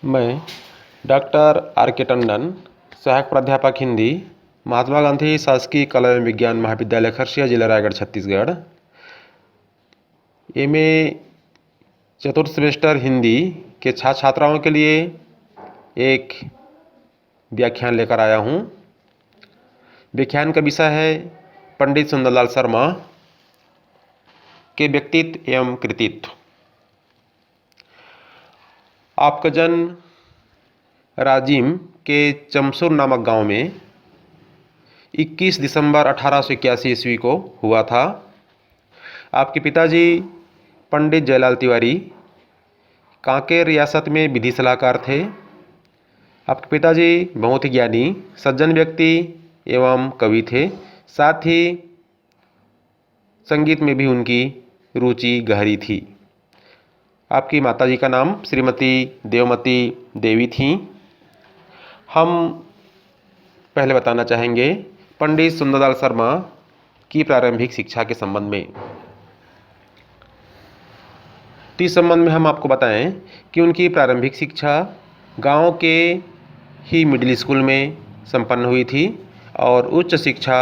मैं doctor R के टंडन, सहायक प्राध्यापक हिंदी, महात्मा गांधी शासकीय कला एवं विज्ञान महाविद्यालय खरसिया, जिला रायगढ़, छत्तीसगढ़। में चतुर्थ सेमेस्टर हिंदी के छात्र छात्राओं के लिए एक व्याख्यान लेकर आया हूँ। व्याख्यान का विषय है पंडित सुंदरलाल शर्मा के व्यक्तित्व एवं कृतित्व। आपका जन्म राजिम के चमसूर नामक गांव में 21 दिसंबर 1881 ईस्वी को हुआ था। आपके पिताजी पंडित जयलाल तिवारी कांकेर रियासत में विधि सलाहकार थे। आपके पिताजी बहुत ही ज्ञानी, सज्जन व्यक्ति एवं कवि थे। साथ ही संगीत में भी उनकी रुचि गहरी थी। आपकी माताजी का नाम श्रीमती देवमती देवी थीं। हम पहले बताना चाहेंगे पंडित सुंदरलाल शर्मा की प्रारंभिक शिक्षा के संबंध में। तो इस संबंध में हम आपको बताएं कि उनकी प्रारंभिक शिक्षा गांव के ही मिडिल स्कूल में संपन्न हुई थी और उच्च शिक्षा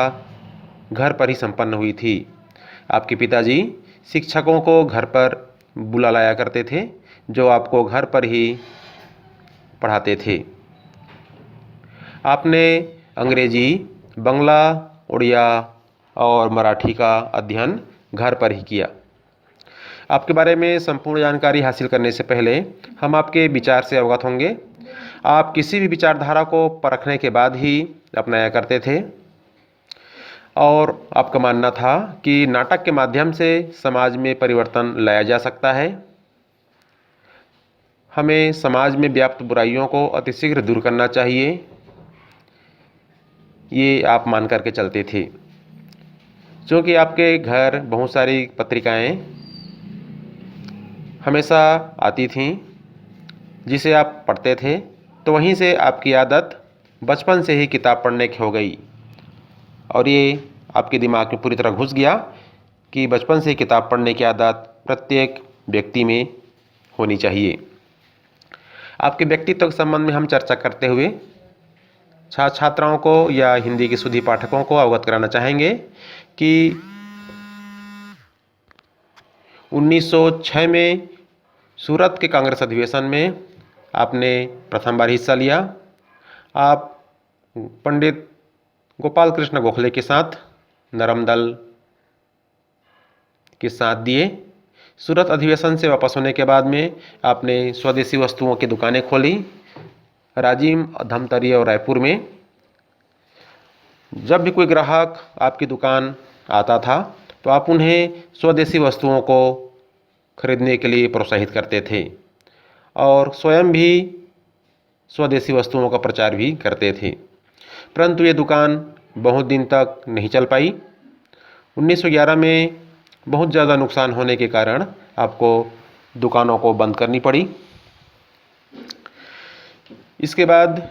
घर पर ही संपन्न हुई थी। आपके पिताजी शिक्षकों को घर पर बुला लाया करते थे, जो आपको घर पर ही पढ़ाते थे। आपने अंग्रेजी, बंगला, उड़िया और मराठी का अध्ययन घर पर ही किया। आपके बारे में संपूर्ण जानकारी हासिल करने से पहले हम आपके विचार से अवगत होंगे। आप किसी भी विचारधारा को परखने के बाद ही अपनाया करते थे और आपका मानना था कि नाटक के माध्यम से समाज में परिवर्तन लाया जा सकता है। हमें समाज में व्याप्त बुराइयों को अतिशीघ्र दूर करना चाहिए, ये आप मान करके चलते थे। क्योंकि आपके घर बहुत सारी पत्रिकाएं हमेशा आती थीं जिसे आप पढ़ते थे, तो वहीं से आपकी आदत बचपन से ही किताब पढ़ने की हो गई और ये आपके दिमाग में पूरी तरह घुस गया कि बचपन से किताब पढ़ने की आदत प्रत्येक व्यक्ति में होनी चाहिए। आपके व्यक्तित्व के संबंध में हम चर्चा करते हुए छात्र छात्राओं को या हिंदी के सुधी पाठकों को अवगत कराना चाहेंगे कि 1906 में सूरत के कांग्रेस अधिवेशन में आपने प्रथम बार हिस्सा लिया। आप पंडित गोपाल कृष्ण गोखले के साथ नरम दल के साथ दिए। सूरत अधिवेशन से वापस होने के बाद में आपने स्वदेशी वस्तुओं की दुकानें खोली राजिम, धमतरी और रायपुर में। जब भी कोई ग्राहक आपकी दुकान आता था तो आप उन्हें स्वदेशी वस्तुओं को खरीदने के लिए प्रोत्साहित करते थे और स्वयं भी स्वदेशी वस्तुओं का प्रचार भी करते थे। परंतु ये दुकान बहुत दिन तक नहीं चल पाई। 1911 में बहुत ज़्यादा नुकसान होने के कारण आपको दुकानों को बंद करनी पड़ी। इसके बाद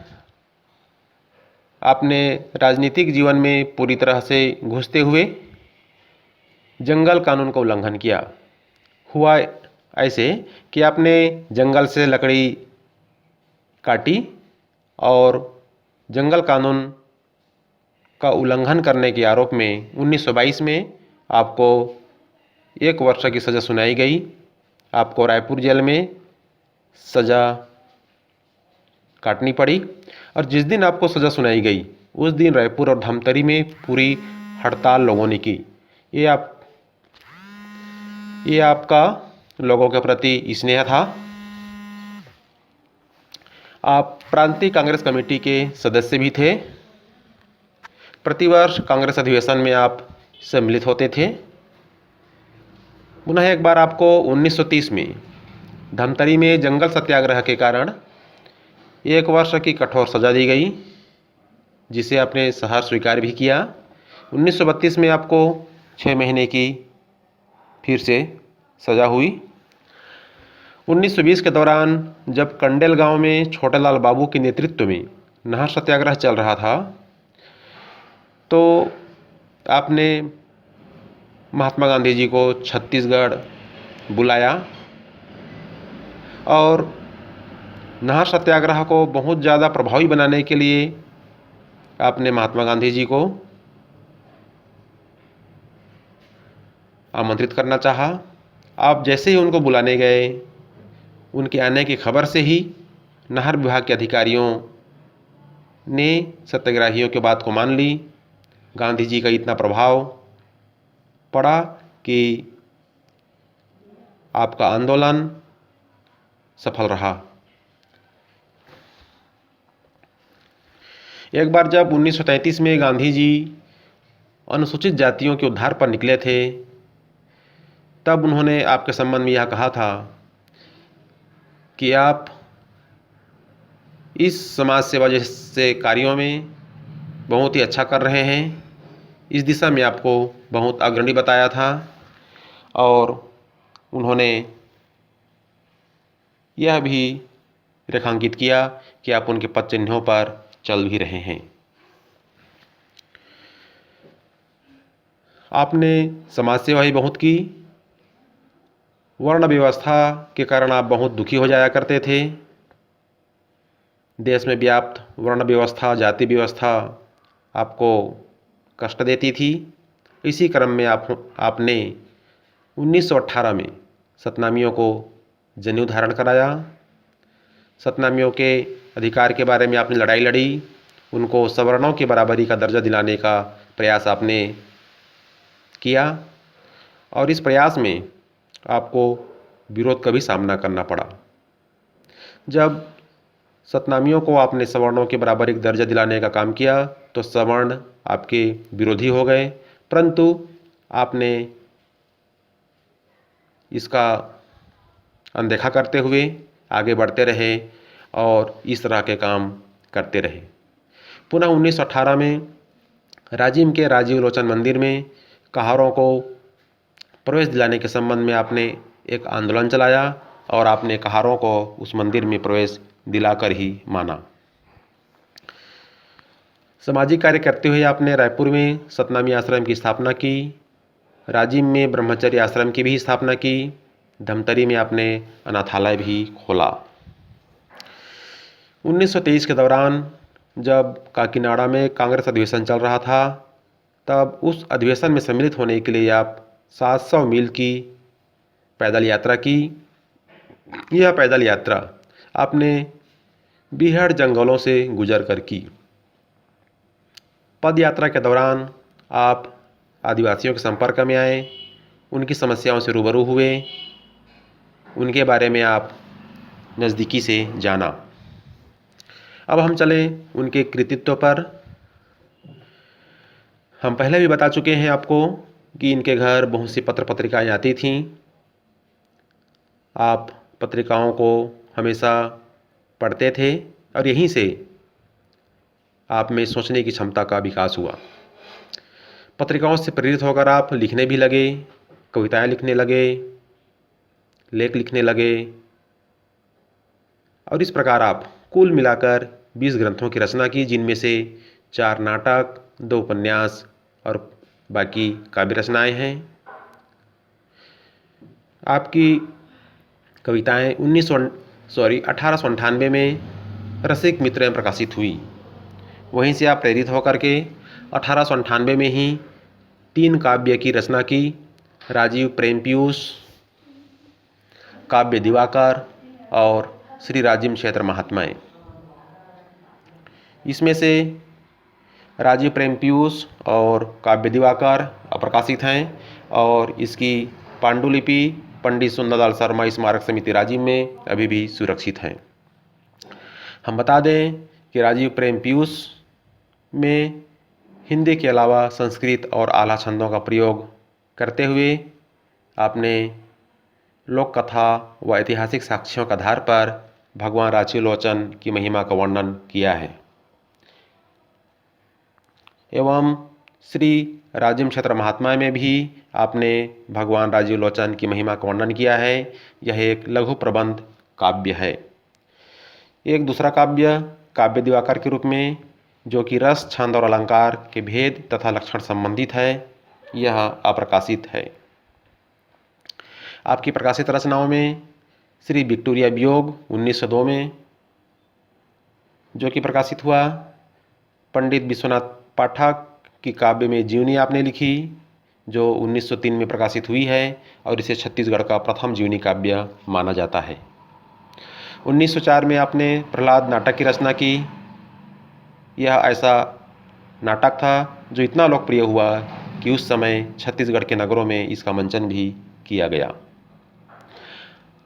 आपने राजनीतिक जीवन में पूरी तरह से घुसते हुए जंगल कानून का उल्लंघन किया। हुआ ऐसे कि आपने जंगल से लकड़ी काटी और जंगल कानून का उल्लंघन करने के आरोप में 1922 में आपको 1 वर्ष की सज़ा सुनाई गई। आपको रायपुर जेल में सज़ा काटनी पड़ी और जिस दिन आपको सज़ा सुनाई गई उस दिन रायपुर और धमतरी में पूरी हड़ताल लोगों ने की। ये आपका लोगों के प्रति स्नेह था। आप प्रांतीय कांग्रेस कमेटी के सदस्य भी थे। प्रतिवर्ष कांग्रेस अधिवेशन में आप सम्मिलित होते थे। पुनः एक बार आपको 1930 में धमतरी में जंगल सत्याग्रह के कारण 1 वर्ष की कठोर सज़ा दी गई, जिसे आपने सहर्ष स्वीकार भी किया। 1932 में आपको 6 महीने की फिर से सज़ा हुई। 1920 के दौरान जब कंडेल गांव में छोटेलाल बाबू के नेतृत्व में नहर सत्याग्रह चल रहा था, तो आपने महात्मा गांधी जी को छत्तीसगढ़ बुलाया और नाहर सत्याग्रह को बहुत ज़्यादा प्रभावी बनाने के लिए आपने महात्मा गांधी जी को आमंत्रित करना चाहा। आप जैसे ही उनको बुलाने गए, उनके आने की खबर से ही नाहर विभाग के अधिकारियों ने सत्याग्रहियों की बात को मान ली। गांधी जी का इतना प्रभाव पड़ा कि आपका आंदोलन सफल रहा। एक बार जब 1933 में गांधी जी अनुसूचित जातियों के उद्धार पर निकले थे, तब उन्होंने आपके संबंध में यह कहा था कि आप इस समाज सेवा जैसे कार्यों में बहुत ही अच्छा कर रहे हैं। इस दिशा में आपको बहुत अग्रणी बताया था और उन्होंने यह भी रेखांकित किया कि आप उनके पद चिन्हों पर चल भी रहे हैं। आपने समाज सेवा ही बहुत की। वर्ण व्यवस्था के कारण आप बहुत दुखी हो जाया करते थे। देश में व्याप्त वर्ण व्यवस्था, जाति व्यवस्था आपको कष्ट देती थी। इसी क्रम में आपने 1918 में सतनामियों को जनेऊ धारण कराया। सतनामियों के अधिकार के बारे में आपने लड़ाई लड़ी। उनको सवर्णों की बराबरी का दर्जा दिलाने का प्रयास आपने किया और इस प्रयास में आपको विरोध का भी सामना करना पड़ा। जब सतनामियों को आपने सवर्णों के बराबर एक दर्जा दिलाने का काम किया तो सवर्ण आपके विरोधी हो गए, परंतु आपने इसका अनदेखा करते हुए आगे बढ़ते रहे और इस तरह के काम करते रहे। पुनः 1918 में राजिम के राजीव लोचन मंदिर में कहारों को प्रवेश दिलाने के संबंध में आपने एक आंदोलन चलाया और आपने कहारों को उस मंदिर में प्रवेश दिलाकर ही माना। सामाजिक कार्य करते हुए आपने रायपुर में सतनामी आश्रम की स्थापना की, राजिम में ब्रह्मचर्य आश्रम की भी स्थापना की, धमतरी में आपने अनाथालय भी खोला। 1923 के दौरान जब काकीनाडा में कांग्रेस अधिवेशन चल रहा था, तब उस अधिवेशन में सम्मिलित होने के लिए आप 700 मील की पैदल यात्रा की। यह पैदल यात्रा आपने बीहड़ जंगलों से गुजर कर की। पद यात्रा के दौरान आप आदिवासियों के संपर्क में आए, उनकी समस्याओं से रूबरू हुए, उनके बारे में आप नज़दीकी से जाना। अब हम चले उनके कृतित्व पर। हम पहले भी बता चुके हैं आपको कि इनके घर बहुत सी पत्र पत्रिकाएँ आती थीं। आप पत्रिकाओं को हमेशा पढ़ते थे और यहीं से आप में सोचने की क्षमता का विकास हुआ। पत्रिकाओं से प्रेरित होकर आप लिखने भी लगे, कविताएं लिखने लगे, लेख लिखने लगे और इस प्रकार आप कुल मिलाकर 20 ग्रंथों की रचना की, जिनमें से 4 नाटक, 2 उपन्यास और बाकी काव्य रचनाएं हैं। आपकी कविताएं 1898 में रसिक मित्र में प्रकाशित हुई। वहीं से आप प्रेरित होकर के 1898 में ही 3 काव्य की रचना की, राजीव प्रेम पीयूष, काव्य दिवाकर और श्री राजिम क्षेत्र महात्माएं। इसमें से राजीव प्रेम पीयूष और काव्य दिवाकर अप्रकाशित हैं और इसकी पांडुलिपि पंडित सुंदरलाल शर्मा स्मारक समिति राजिम में अभी भी सुरक्षित हैं। हम बता दें कि राजीव प्रेम पीयूष में हिंदी के अलावा संस्कृत और आला छंदों का प्रयोग करते हुए आपने लोक कथा व ऐतिहासिक साक्ष्यों के आधार पर भगवान राजीव लोचन की महिमा का वर्णन किया है। एवं श्री राजिम क्षेत्र महात्मा में भी आपने भगवान राजीव लोचन की महिमा का वर्णन किया है। यह एक लघु प्रबंध काव्य है। एक दूसरा काव्य काव्य दिवाकर के रूप में, जो कि रस, छंद और अलंकार के भेद तथा लक्षण संबंधित है, यह अप्रकाशित है। आपकी प्रकाशित रचनाओं में श्री विक्टोरिया वियोग 1902 में, जो कि प्रकाशित हुआ। पंडित विश्वनाथ पाठक की काव्य में जीवनी आपने लिखी, जो 1903 में प्रकाशित हुई है और इसे छत्तीसगढ़ का प्रथम जीवनी काव्य माना जाता है। 1904 में आपने प्रहलाद नाटक की रचना की। यह ऐसा नाटक था जो इतना लोकप्रिय हुआ कि उस समय छत्तीसगढ़ के नगरों में इसका मंचन भी किया गया।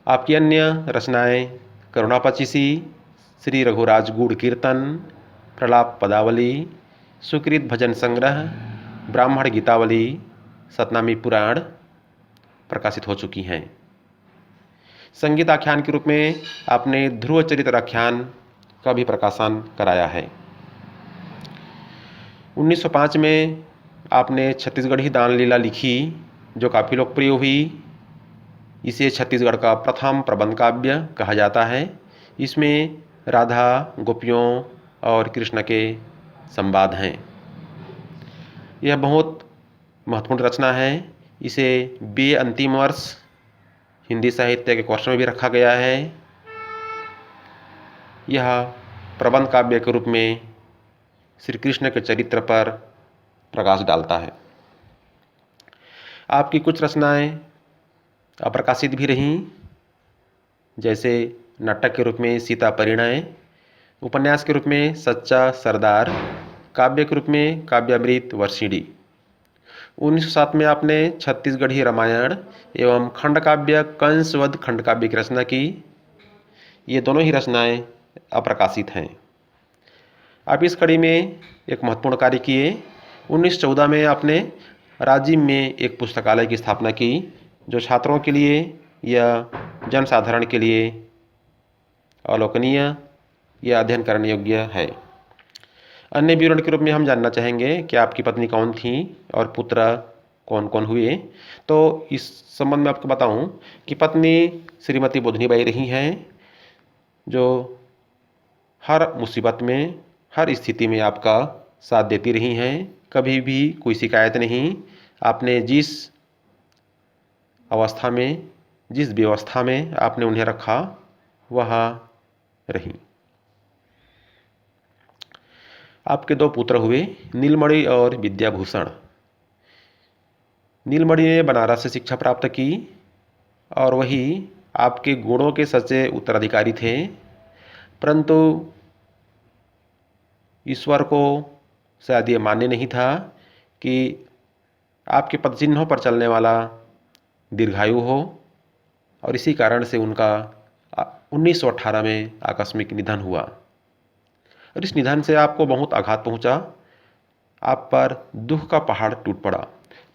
आपकी अन्य रचनाएं करुणा पचीसी, श्री रघुराज गूढ़ कीर्तन, प्रलाप पदावली, सुकृत भजन संग्रह, ब्राह्मण गीतावली, सतनामी पुराण प्रकाशित हो चुकी हैं। संगीत आख्यान के रूप में आपने ध्रुव चरित्र आख्यान का भी प्रकाशन कराया है। 1905 में आपने छत्तीसगढ़ी दान लीला लिखी, जो काफ़ी लोकप्रिय हुई। इसे छत्तीसगढ़ का प्रथम प्रबंध काव्य कहा जाता है। इसमें राधा, गोपियों और कृष्ण के संवाद हैं। यह बहुत महत्वपूर्ण रचना है। इसे BA अंतिम वर्ष हिंदी साहित्य के कोर्स में भी रखा गया है। यह प्रबंध काव्य के रूप में श्री कृष्ण के चरित्र पर प्रकाश डालता है। आपकी कुछ रचनाएं अप्रकाशित भी रहीं, जैसे नाटक के रूप में सीता परिणय, उपन्यास के रूप में सच्चा सरदार, काव्य के रूप में काव्यामृत वर्षिणी। 1907 में आपने छत्तीसगढ़ी रामायण एवं खंड काव्य कंसवध खंड काव्य की रचना की। ये दोनों ही रचनाएं अप्रकाशित हैं। आप इस कड़ी में एक महत्वपूर्ण कार्य किए। 1914 में आपने राजिम में एक पुस्तकालय की स्थापना की, जो छात्रों के लिए या जनसाधारण के लिए अवलोकनीय या अध्ययन करने योग्य है। अन्य विवरण के रूप में हम जानना चाहेंगे कि आपकी पत्नी कौन थी और पुत्र कौन कौन हुए। तो इस संबंध में आपको बताऊं कि पत्नी श्रीमती बोधनीबाई रही हैं, जो हर मुसीबत में, हर स्थिति में आपका साथ देती रही हैं। कभी भी कोई शिकायत नहीं। आपने जिस अवस्था में, जिस व्यवस्था में आपने उन्हें रखा, वह रही। आपके 2 पुत्र हुए, नीलमणि और विद्याभूषण। नीलमणि ने बनारस से शिक्षा प्राप्त की और वही आपके गुणों के सच्चे उत्तराधिकारी थे, परंतु ईश्वर को शायद ये मान्य नहीं था कि आपके पदचिन्हों पर चलने वाला दीर्घायु हो, और इसी कारण से उनका 1918 में आकस्मिक निधन हुआ। और इस निधन से आपको बहुत आघात पहुंचा। आप पर दुख का पहाड़ टूट पड़ा,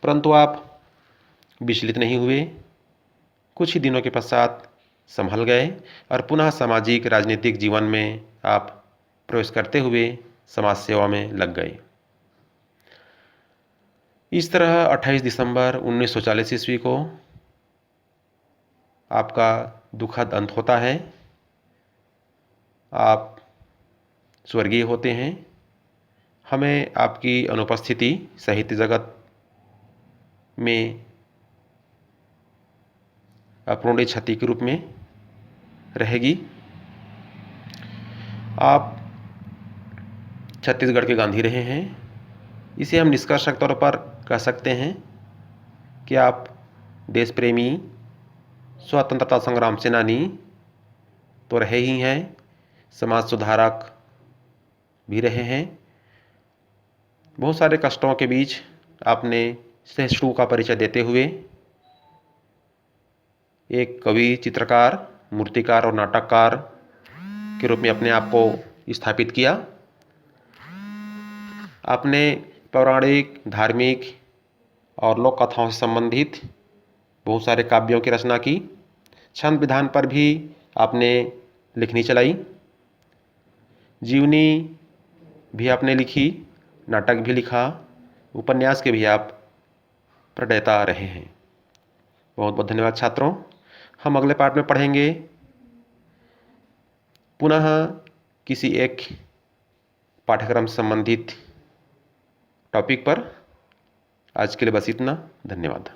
परंतु आप विचलित नहीं हुए। कुछ ही दिनों के पश्चात संभल गए और पुनः सामाजिक राजनीतिक जीवन में आप प्रवेश करते हुए समाज सेवा में लग गए। इस तरह 28 दिसंबर 1940 ईस्वी को आपका दुखद अंत होता है। आप स्वर्गीय होते हैं। हमें आपकी अनुपस्थिति साहित्य जगत में अपूर्णीय क्षति के रूप में रहेगी। आप छत्तीसगढ़ के गांधी रहे हैं। इसे हम निष्कर्ष के तौर पर कह सकते हैं कि आप देश प्रेमी, स्वतंत्रता संग्राम सेनानी तो रहे ही हैं, समाज सुधारक भी रहे हैं। बहुत सारे कष्टों के बीच आपने सहिष्णु का परिचय देते हुए एक कवि, चित्रकार, मूर्तिकार और नाटककार के रूप में अपने आप को स्थापित किया। आपने पौराणिक, धार्मिक और लोक कथाओं से संबंधित बहुत सारे काव्यों की रचना की। छंद विधान पर भी आपने लिखनी चलाई। जीवनी भी आपने लिखी, नाटक भी लिखा, उपन्यास के भी आप प्रणेता रहे हैं। बहुत बहुत धन्यवाद छात्रों। हम अगले पाठ में पढ़ेंगे पुनः किसी एक पाठ्यक्रम से संबंधित टॉपिक पर। आज के लिए बस इतना। धन्यवाद।